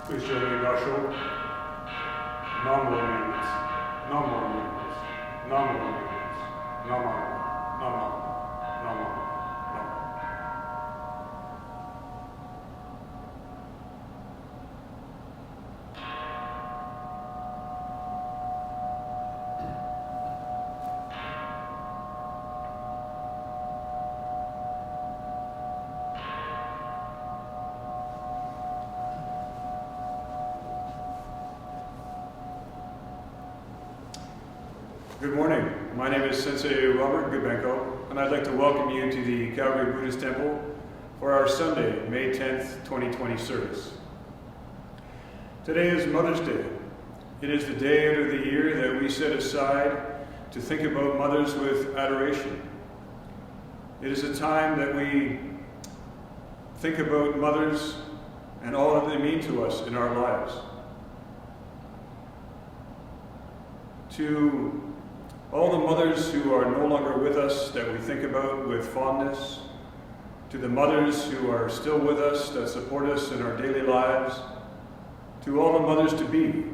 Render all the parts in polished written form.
Please join me in our show. No more mutants. No more mutants. No more mutants. No more. No more. No more. No more. Good morning. My name is Sensei Robert Gubenco, and I'd like to welcome you to the Calgary Buddhist Temple for our Sunday, May 10th, 2020 service. Today is Mother's Day. It is the day out of the year that we set aside to think about mothers with adoration. It is a time that we think about mothers and all that they mean to us in our lives. To all the mothers who are no longer with us that we think about with fondness, to the mothers who are still with us that support us in our daily lives, to all the mothers to be,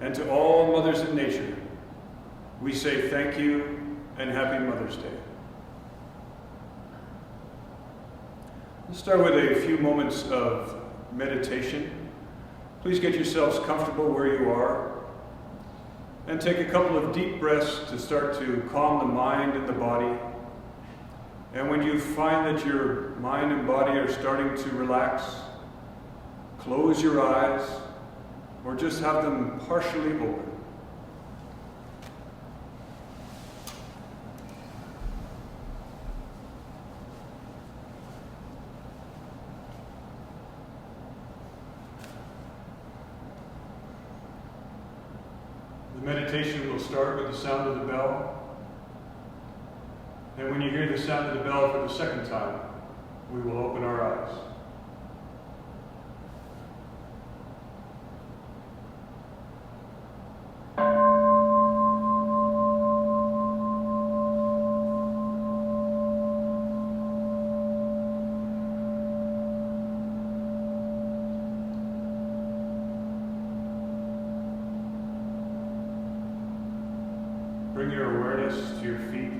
and to all mothers in nature, we say thank you and happy Mother's Day. Let's start with a few moments of meditation. Please get yourselves comfortable where you are. And take a couple of deep breaths to start to calm the mind and the body. And when you find that your mind and body are starting to relax, close your eyes or just have them partially open. The meditation will start with the sound of the bell. And when you hear the sound of the bell for the second time, we will open our eyes. Bring your awareness to your feet.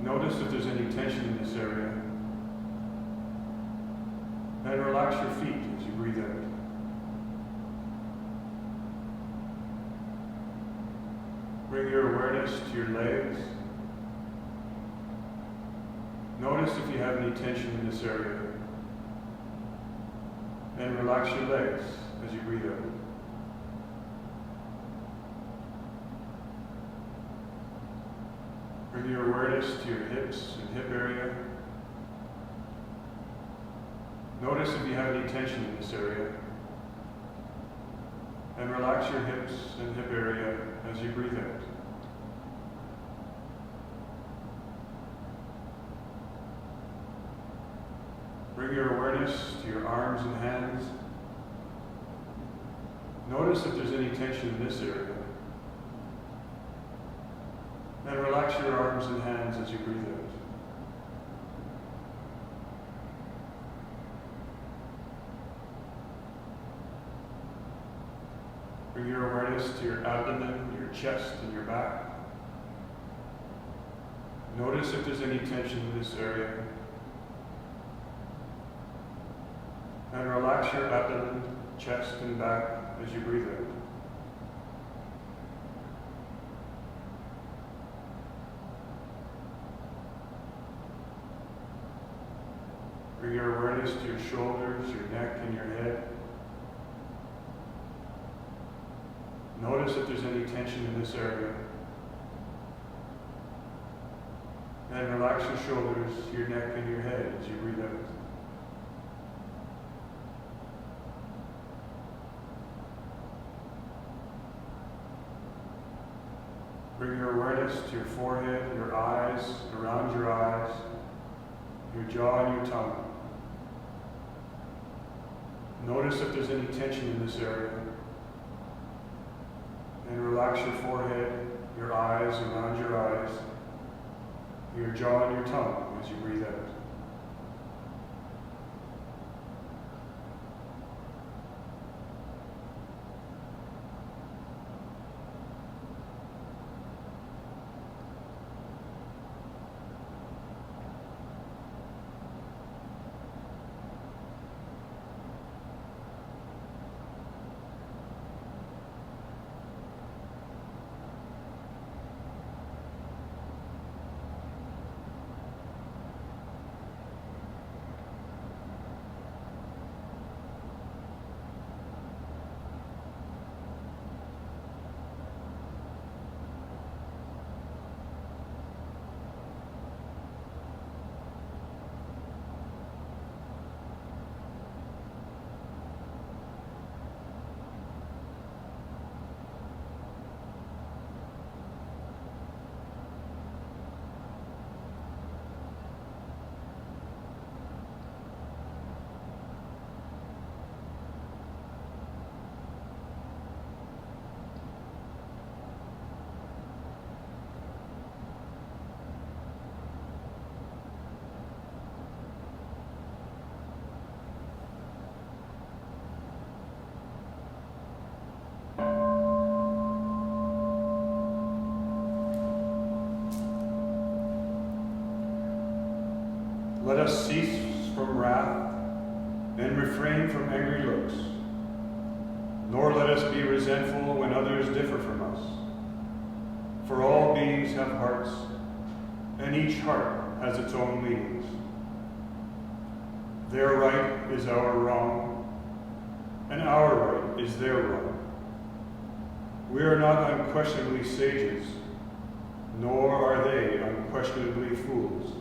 Notice if there's any tension in this area. And relax your feet as you breathe out. Bring your awareness to your legs. Notice if you have any tension in this area. And relax your legs as you breathe out. Bring your awareness to your hips and hip area. Notice if you have any tension in this area. And relax your hips and hip area as you breathe out. Bring your awareness to your arms and hands. Notice if there's any tension in this area. And relax your arms and hands as you breathe out. Bring your awareness to your abdomen, your chest, and your back. Notice if there's any tension in this area. And relax your abdomen, chest, and back as you breathe out. Bring your awareness to your shoulders, your neck, and your head. Notice if there's any tension in this area. And relax your shoulders, your neck, and your head as you breathe out. Bring your awareness to your forehead, your eyes, around your eyes, your jaw, and your tongue. Notice if there's any tension in this area. And relax your forehead, your eyes, around your eyes, your jaw, and your tongue as you breathe out. Let us cease from wrath and refrain from angry looks, nor let us be resentful when others differ from us. For all beings have hearts, and each heart has its own leanings. Their right is our wrong, and our right is their wrong. We are not unquestionably sages, nor are they unquestionably fools.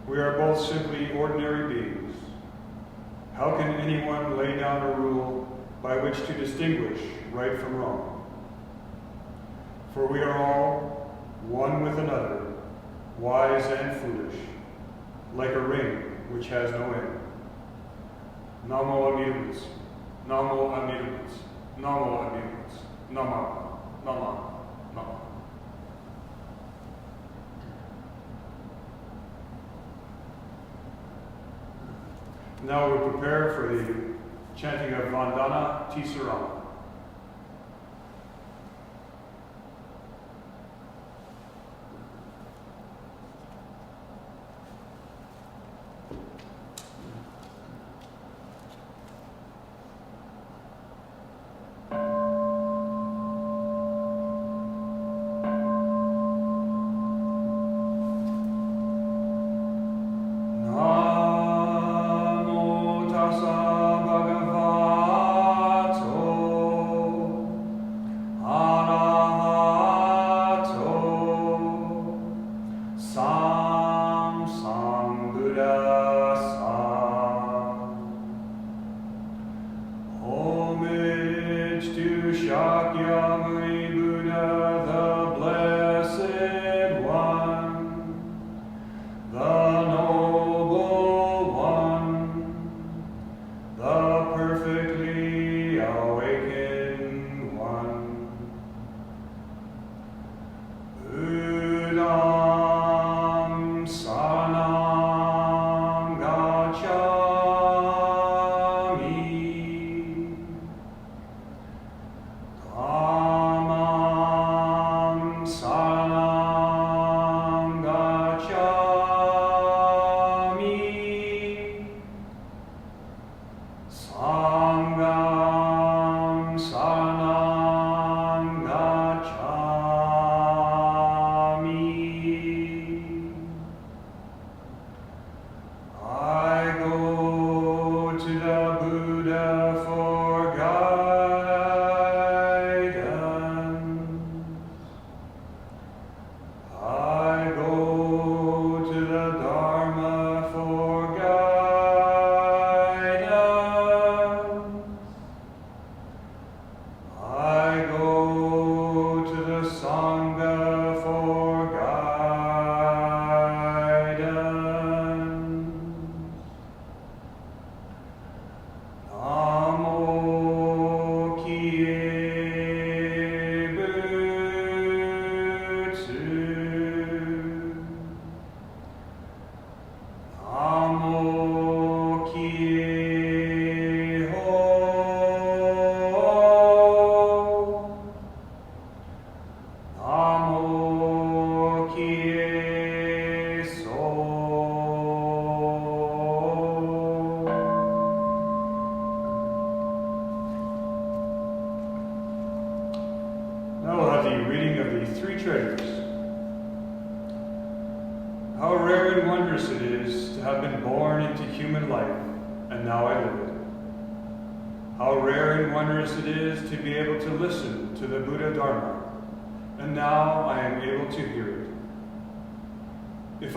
We are both simply ordinary beings. How can anyone lay down a rule by which to distinguish right from wrong? For we are all one with another, wise and foolish, like a ring which has no end. Namo Amirubis, Namo Amirubis, Namo Amirubis, Nama, Nama, Nama. Now we prepare for the chanting of Vandana Tisarama.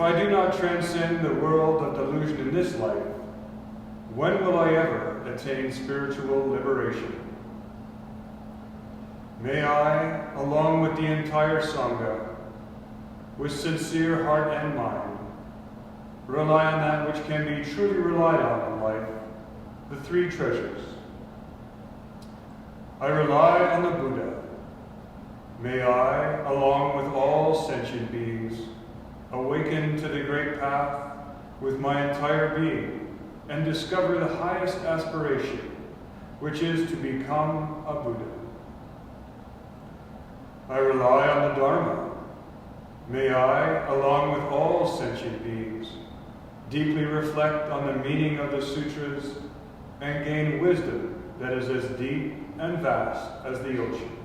If I do not transcend the world of delusion in this life, when will I ever attain spiritual liberation? May I, along with the entire Sangha, with sincere heart and mind, rely on that which can be truly relied on in life, the three treasures. I rely on the Buddha. May I, along with all sentient beings, awaken to the great path with my entire being and discover the highest aspiration, which is to become a Buddha. I rely on the Dharma. May I, along with all sentient beings, deeply reflect on the meaning of the sutras, and gain wisdom that is as deep and vast as the ocean.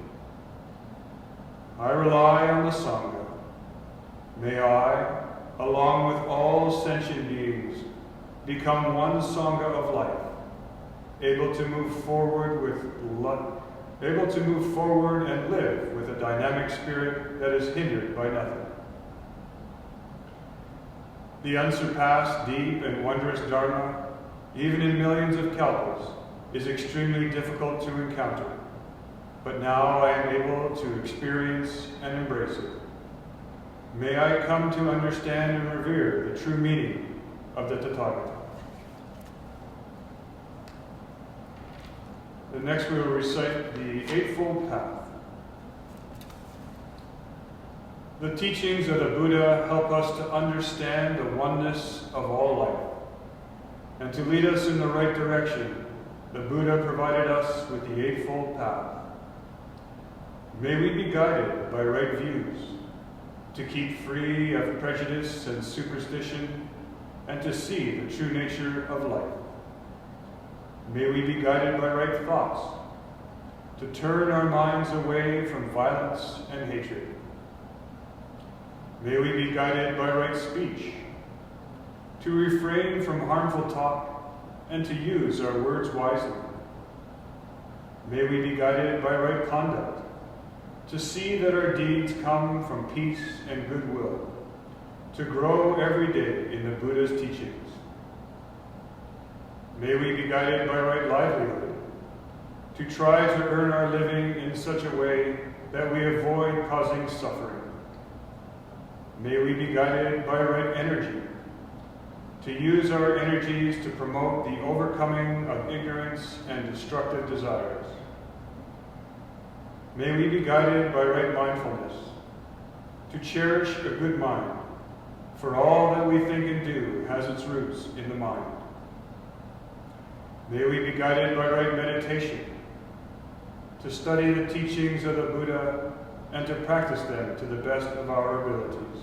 I rely on the Sangha. May I, along with all sentient beings, become one Sangha of life, able to move forward and live with a dynamic spirit that is hindered by nothing. The unsurpassed, deep, and wondrous Dharma, even in millions of kalpas, is extremely difficult to encounter, but now I am able to experience and embrace it. May I come to understand and revere the true meaning of the Tathagata. Next we will recite the Eightfold Path. The teachings of the Buddha help us to understand the oneness of all life. And to lead us in the right direction, the Buddha provided us with the Eightfold Path. May we be guided by right views, to keep free of prejudice and superstition, and to see the true nature of life. May we be guided by right thoughts, to turn our minds away from violence and hatred. May we be guided by right speech, to refrain from harmful talk and to use our words wisely. May we be guided by right conduct, to see that our deeds come from peace and goodwill, to grow every day in the Buddha's teachings. May we be guided by right livelihood, to try to earn our living in such a way that we avoid causing suffering. May we be guided by right energy, to use our energies to promote the overcoming of ignorance and destructive desires. May we be guided by right mindfulness, to cherish a good mind, for all that we think and do has its roots in the mind. May we be guided by right meditation, to study the teachings of the Buddha and to practice them to the best of our abilities.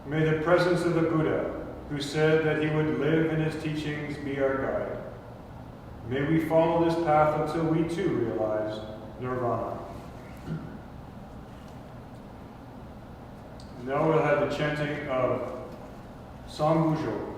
May the presence of the Buddha, who said that he would live in his teachings, be our guide. May we follow this path until we too realize nirvana. Now we'll have the chanting of Sambujo.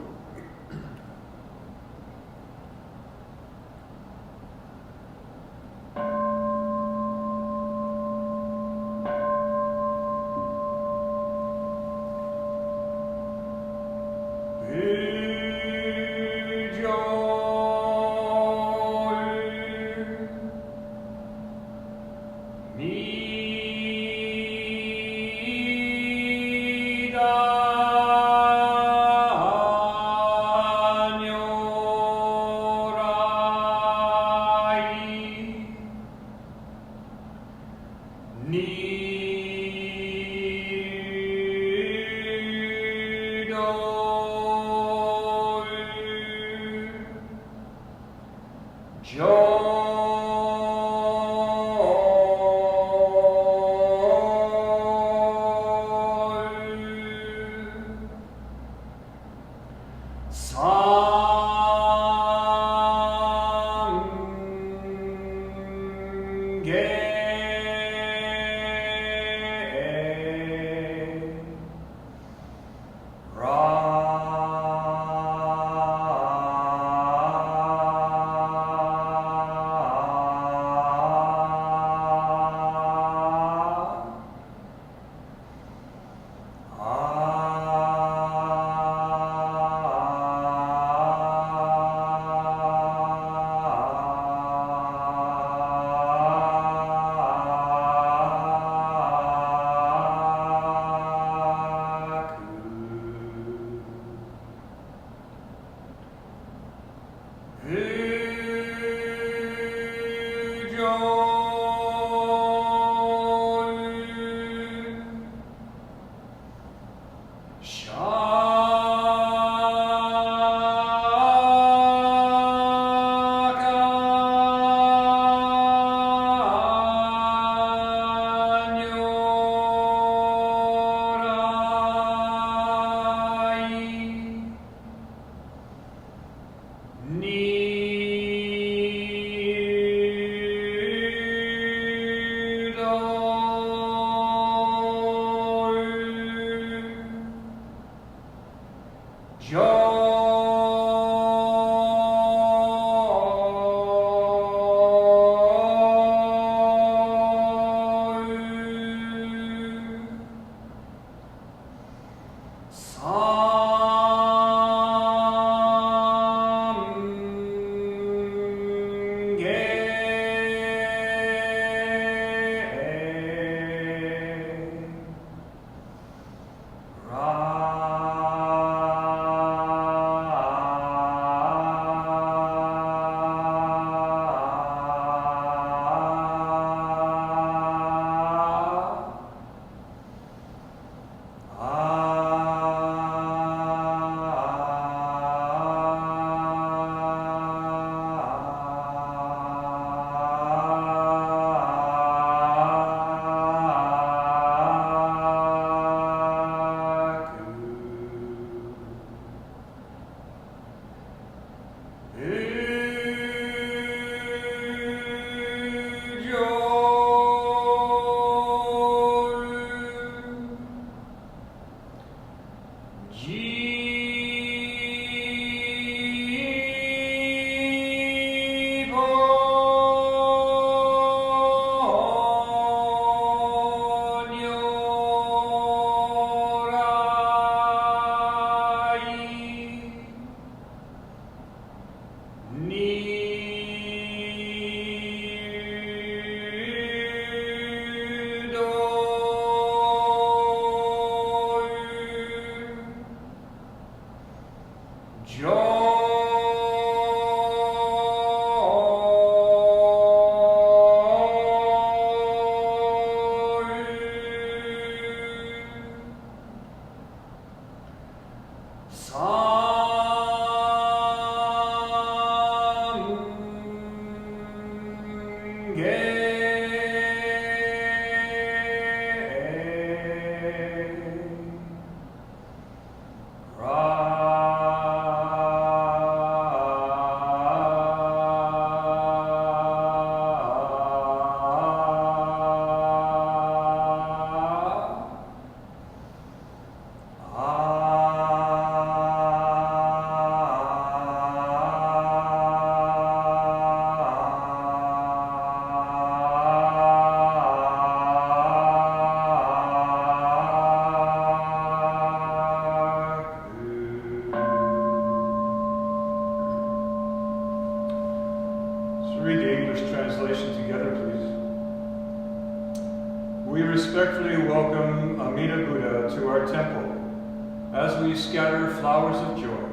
welcome Amida Buddha to our temple as we scatter flowers of joy.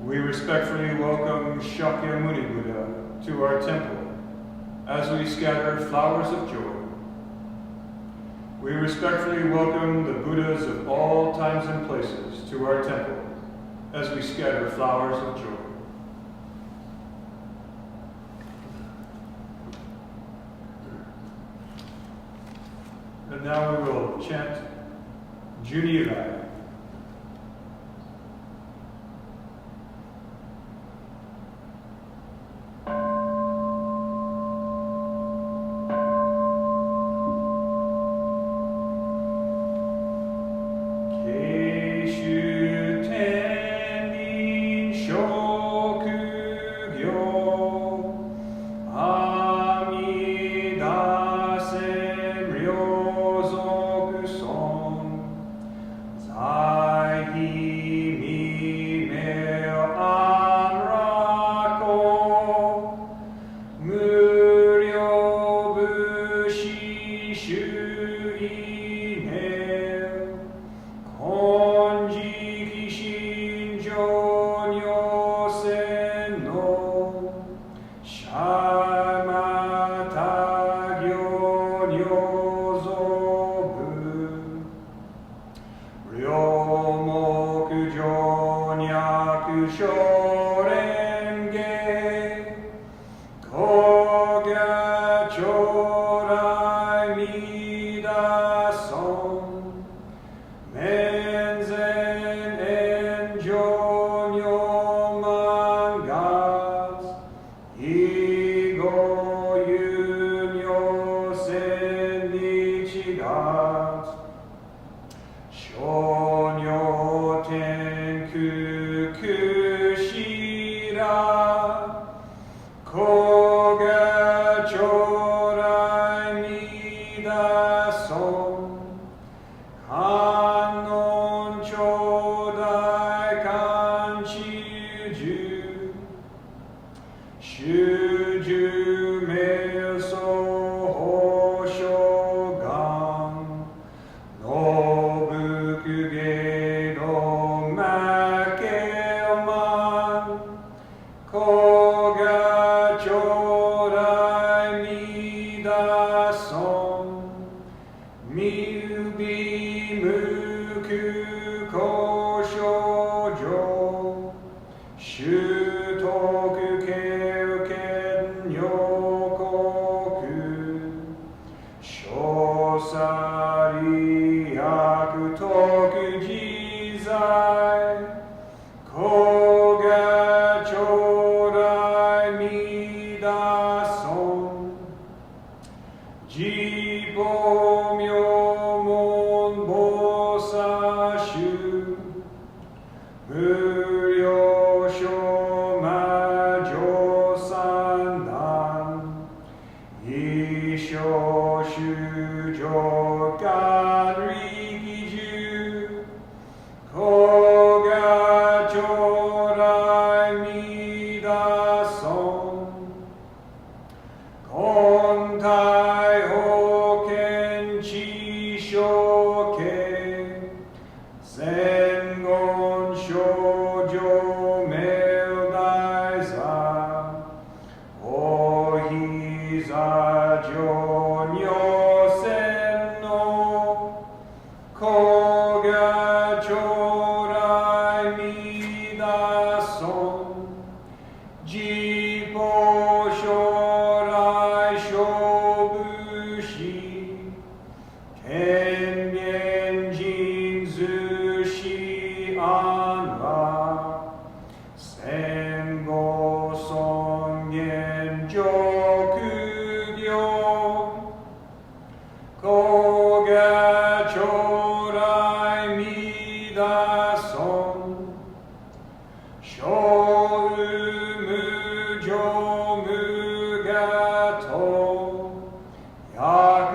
We respectfully welcome Shakyamuni Buddha to our temple as we scatter flowers of joy. We respectfully welcome the Buddhas of all times and places to our temple as we scatter flowers of joy. And now we will chant Junirai.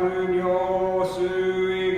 Yakunyo sui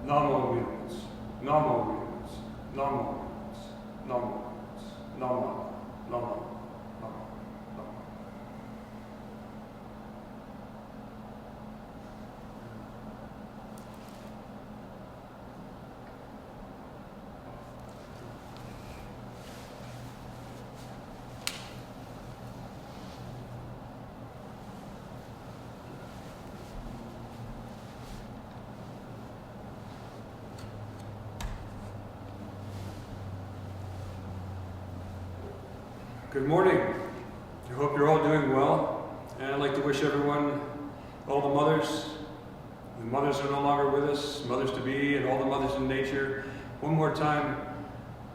Namo wheels, Namo wheels, Namo wheels, Namo wheels, Namo, Namo, Namo, Namo. Good morning. I hope you're all doing well. And I'd like to wish everyone, all the mothers are no longer with us, mothers-to-be, and all the mothers in nature, one more time,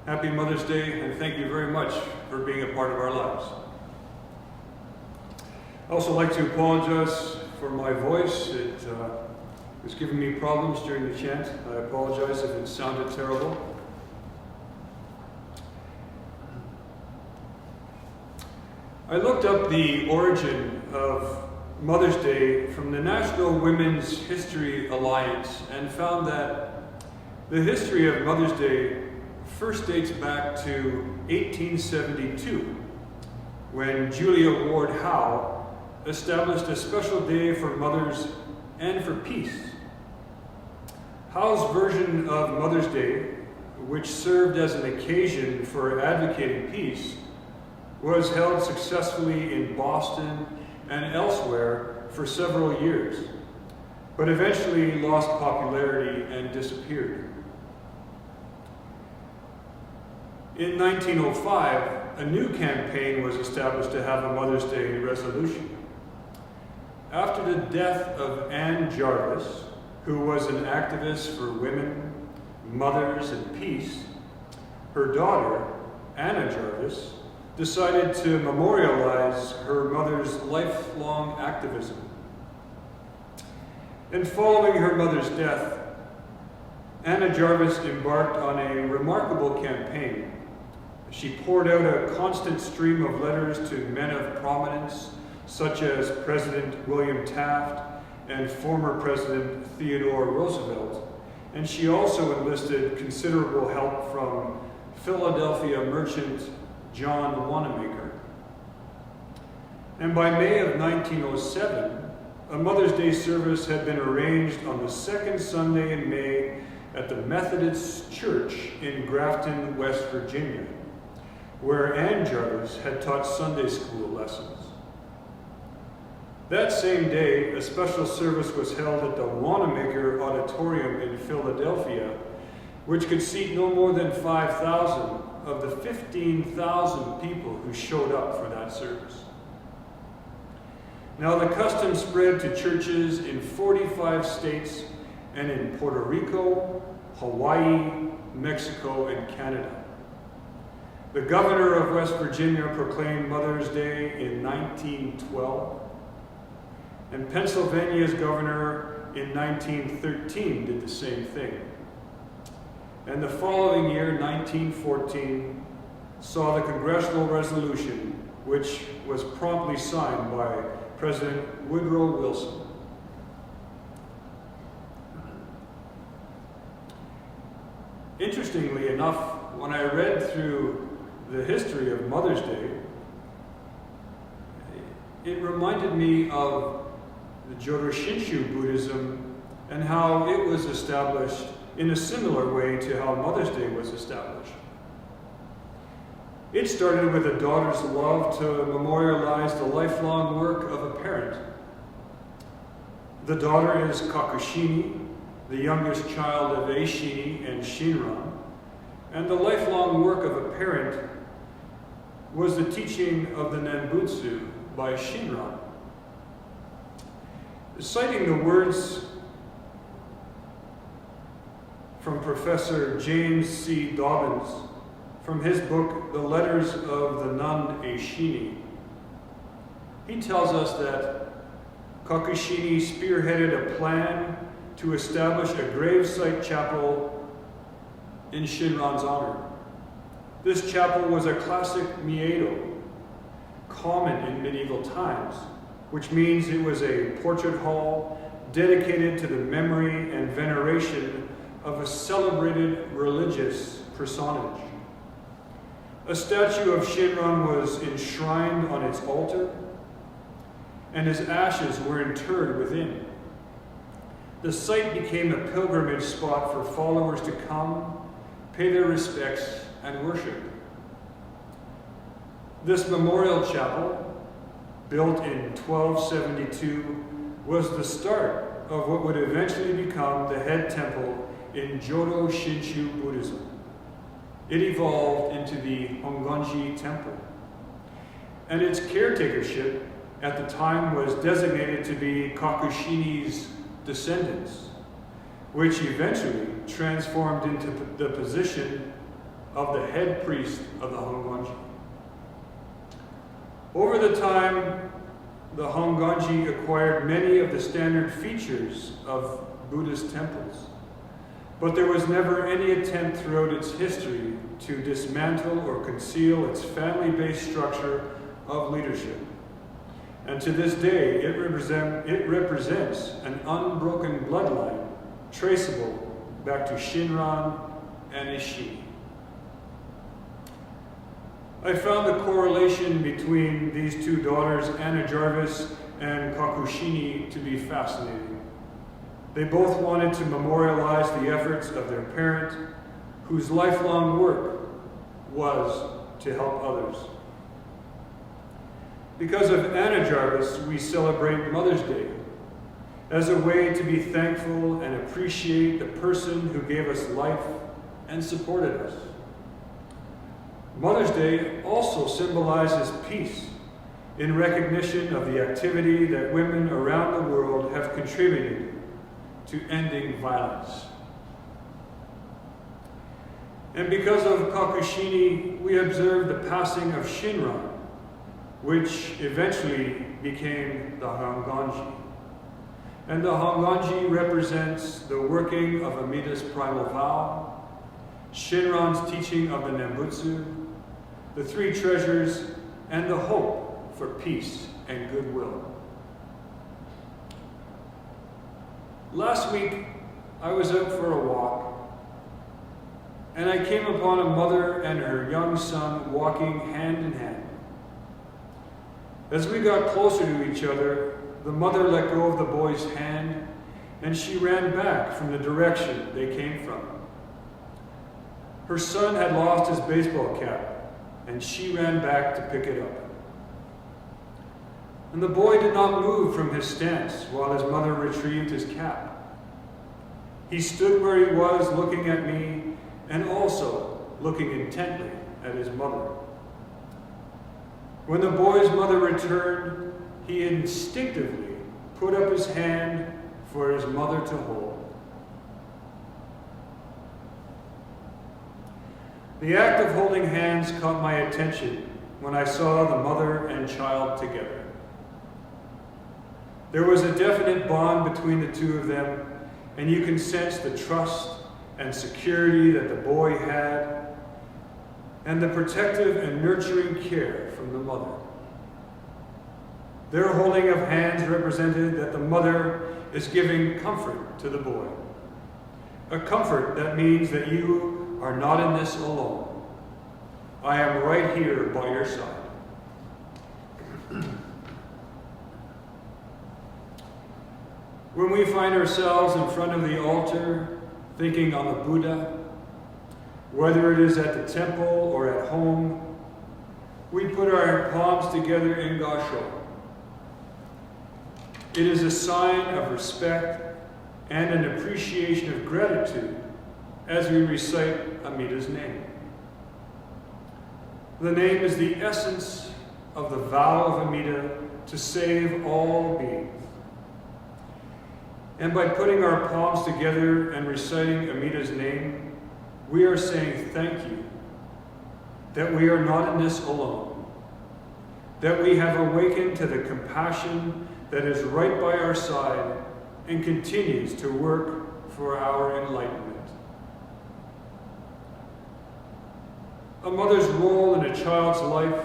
Happy Mother's Day, and thank you very much for being a part of our lives. I also like to apologize for my voice. It was giving me problems during the chant. I apologize if it sounded terrible. I looked up the origin of Mother's Day from the National Women's History Alliance and found that the history of Mother's Day first dates back to 1872, when Julia Ward Howe established a special day for mothers and for peace. Howe's version of Mother's Day, which served as an occasion for advocating peace, was held successfully in Boston and elsewhere for several years, but eventually lost popularity and disappeared. In 1905, a new campaign was established to have a Mother's Day resolution. After the death of Anne Jarvis, who was an activist for women, mothers, and peace, her daughter, Anna Jarvis, decided to memorialize her mother's lifelong activism. And following her mother's death, Anna Jarvis embarked on a remarkable campaign. She poured out a constant stream of letters to men of prominence, such as President William Taft and former President Theodore Roosevelt, and she also enlisted considerable help from Philadelphia merchant John Wanamaker. And by May of 1907, a Mother's Day service had been arranged on the second Sunday in May at the Methodist Church in Grafton, West Virginia, where Anne Jarvis had taught Sunday school lessons. That same day, a special service was held at the Wanamaker Auditorium in Philadelphia, which could seat no more than 5,000 of the 15,000 people who showed up for that service. Now, the custom spread to churches in 45 states and in Puerto Rico, Hawaii, Mexico, and Canada. The governor of West Virginia proclaimed Mother's Day in 1912, and Pennsylvania's governor in 1913 did the same thing. And the following year, 1914, saw the congressional resolution, which was promptly signed by President Woodrow Wilson. Interestingly enough, when I read through the history of Mother's Day, it reminded me of the Jodo Shinshu Buddhism and how it was established in a similar way to how Mother's Day was established. It started with a daughter's love to memorialize the lifelong work of a parent. The daughter is Kakushini, the youngest child of Eishini and Shinran, and the lifelong work of a parent was the teaching of the Nembutsu by Shinran. Citing the words from Professor James C. Dobbins from his book, The Letters of the Nun Eishini, he tells us that Kakushini spearheaded a plan to establish a gravesite chapel in Shinran's honor. This chapel was a classic miedo, common in medieval times, which means it was a portrait hall dedicated to the memory and veneration of a celebrated religious personage. A statue of Shinran was enshrined on its altar, and his ashes were interred within. The site became a pilgrimage spot for followers to come, pay their respects, and worship. This memorial chapel, built in 1272, was the start of what would eventually become the head temple in Jodo Shinshu Buddhism. It evolved into the Hongonji Temple, and its caretakership at the time was designated to be Kakushini's descendants, which eventually transformed into the position of the head priest of the Hongonji. Over the time, the Hongonji acquired many of the standard features of Buddhist temples, but there was never any attempt throughout its history to dismantle or conceal its family-based structure of leadership. And to this day, it represents an unbroken bloodline traceable back to Shinran and Ishii. I found the correlation between these two daughters, Anna Jarvis and Kakushini, to be fascinating. They both wanted to memorialize the efforts of their parent, whose lifelong work was to help others. Because of Anna Jarvis, we celebrate Mother's Day as a way to be thankful and appreciate the person who gave us life and supported us. Mother's Day also symbolizes peace in recognition of the activity that women around the world have contributed to ending violence. And because of Kakushini, we observe the passing of Shinran, which eventually became the Hongonji. And the Hongonji represents the working of Amida's primal vow, Shinran's teaching of the Nembutsu, the three treasures, and the hope for peace and goodwill. Last week, I was out for a walk, and I came upon a mother and her young son walking hand in hand. As we got closer to each other, the mother let go of the boy's hand, and she ran back from the direction they came from. Her son had lost his baseball cap, and she ran back to pick it up. And the boy did not move from his stance while his mother retrieved his cap. He stood where he was, looking at me, and also looking intently at his mother. When the boy's mother returned, he instinctively put up his hand for his mother to hold. The act of holding hands caught my attention when I saw the mother and child together. There was a definite bond between the two of them, and you can sense the trust and security that the boy had, and the protective and nurturing care from the mother. Their holding of hands represented that the mother is giving comfort to the boy. A comfort that means that you are not in this alone. I am right here by your side. When we find ourselves in front of the altar, thinking on the Buddha, whether it is at the temple or at home, we put our palms together in Gasho. It is a sign of respect and an appreciation of gratitude as we recite Amida's name. The name is the essence of the vow of Amida to save all beings. And by putting our palms together and reciting Amida's name, we are saying thank you, that we are not in this alone, that we have awakened to the compassion that is right by our side and continues to work for our enlightenment. A mother's role in a child's life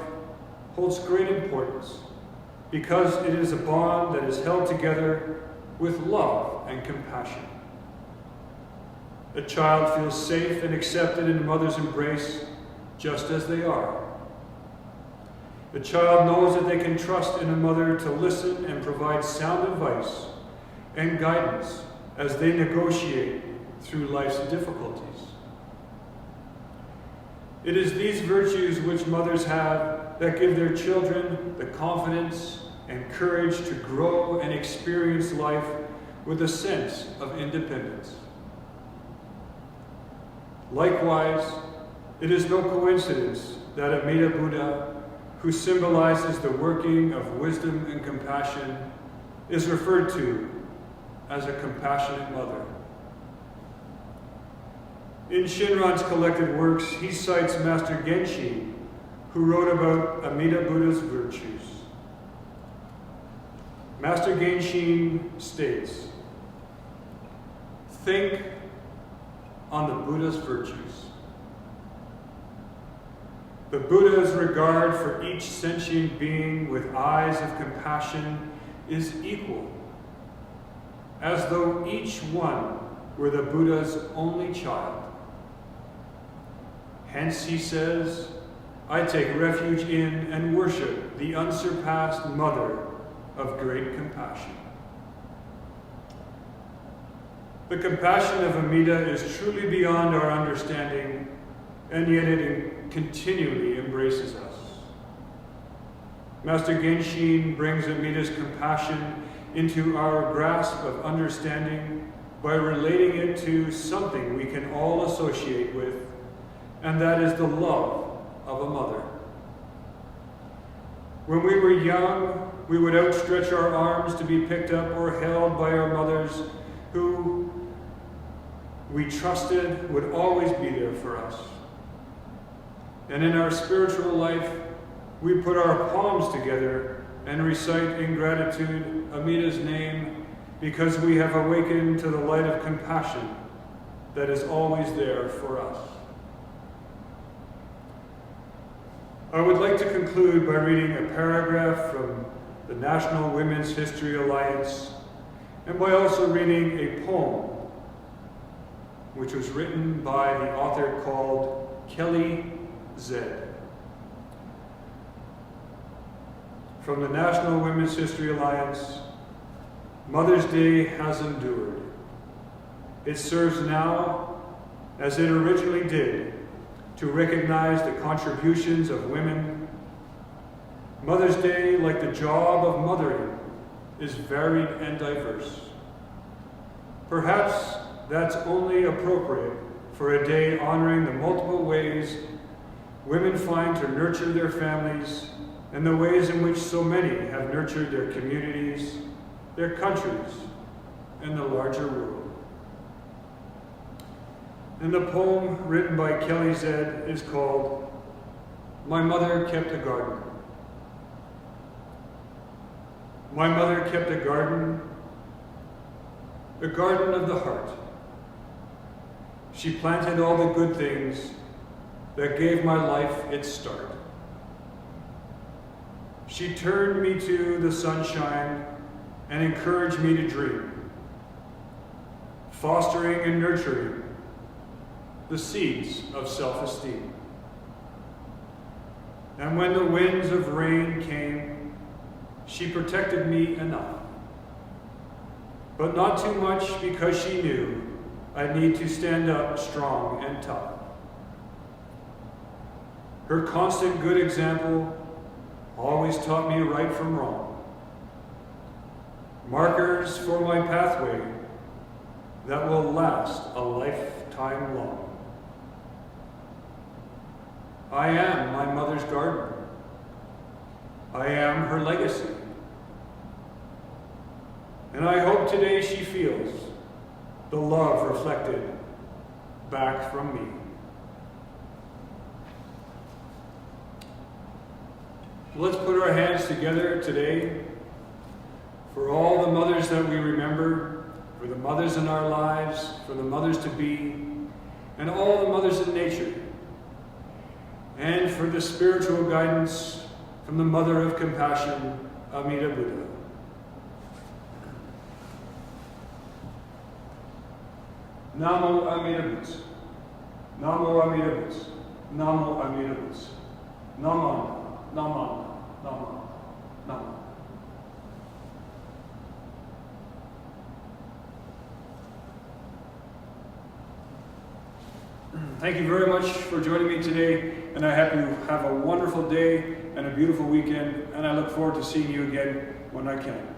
holds great importance because it is a bond that is held together with love and compassion. A child feels safe and accepted in a mother's embrace just as they are. The child knows that they can trust in a mother to listen and provide sound advice and guidance as they negotiate through life's difficulties. It is these virtues which mothers have that give their children the confidence and courage to grow and experience life with a sense of independence. Likewise, it is no coincidence that Amida Buddha, who symbolizes the working of wisdom and compassion, is referred to as a compassionate mother. In Shinran's collected works, he cites Master Genshin, who wrote about Amida Buddha's virtues. Master Genshin states, "Think on the Buddha's virtues. The Buddha's regard for each sentient being with eyes of compassion is equal, as though each one were the Buddha's only child. Hence, he says, I take refuge in and worship the unsurpassed mother of great compassion." The compassion of Amida is truly beyond our understanding, and yet it continually embraces us. Master Genshin brings Amida's compassion into our grasp of understanding by relating it to something we can all associate with, and that is the love of a mother. When we were young, we would outstretch our arms to be picked up or held by our mothers, who we trusted would always be there for us. And in our spiritual life, we put our palms together and recite in gratitude Amida's name, because we have awakened to the light of compassion that is always there for us. I would like to conclude by reading a paragraph from the National Women's History Alliance, and by also reading a poem which was written by the author called Kelly Zed. From the National Women's History Alliance, Mother's Day has endured. It serves now, as it originally did, to recognize the contributions of women. Mother's Day, like the job of mothering, is varied and diverse. Perhaps that's only appropriate for a day honoring the multiple ways women find to nurture their families and the ways in which so many have nurtured their communities, their countries, and the larger world. And the poem written by Kelly Zed is called "My Mother Kept a Garden." My mother kept a garden of the heart. She planted all the good things that gave my life its start. She turned me to the sunshine and encouraged me to dream, fostering and nurturing the seeds of self-esteem. And when the winds of rain came, she protected me enough, but not too much, because she knew I'd need to stand up strong and tough. Her constant good example always taught me right from wrong, markers for my pathway that will last a lifetime long. I am my mother's garden. I am her legacy. And I hope today she feels the love reflected back from me. Let's put our hands together today for all the mothers that we remember, for the mothers in our lives, for the mothers to be, and all the mothers in nature, and for the spiritual guidance from the Mother of Compassion, Amida Buddha. Namo Amida Butsu. Namo Amida Butsu. Namo Amida Butsu. Namo, Namo, Namo, Namo. Thank you very much for joining me today, and I hope you have a wonderful day and a beautiful weekend, and I look forward to seeing you again when I can.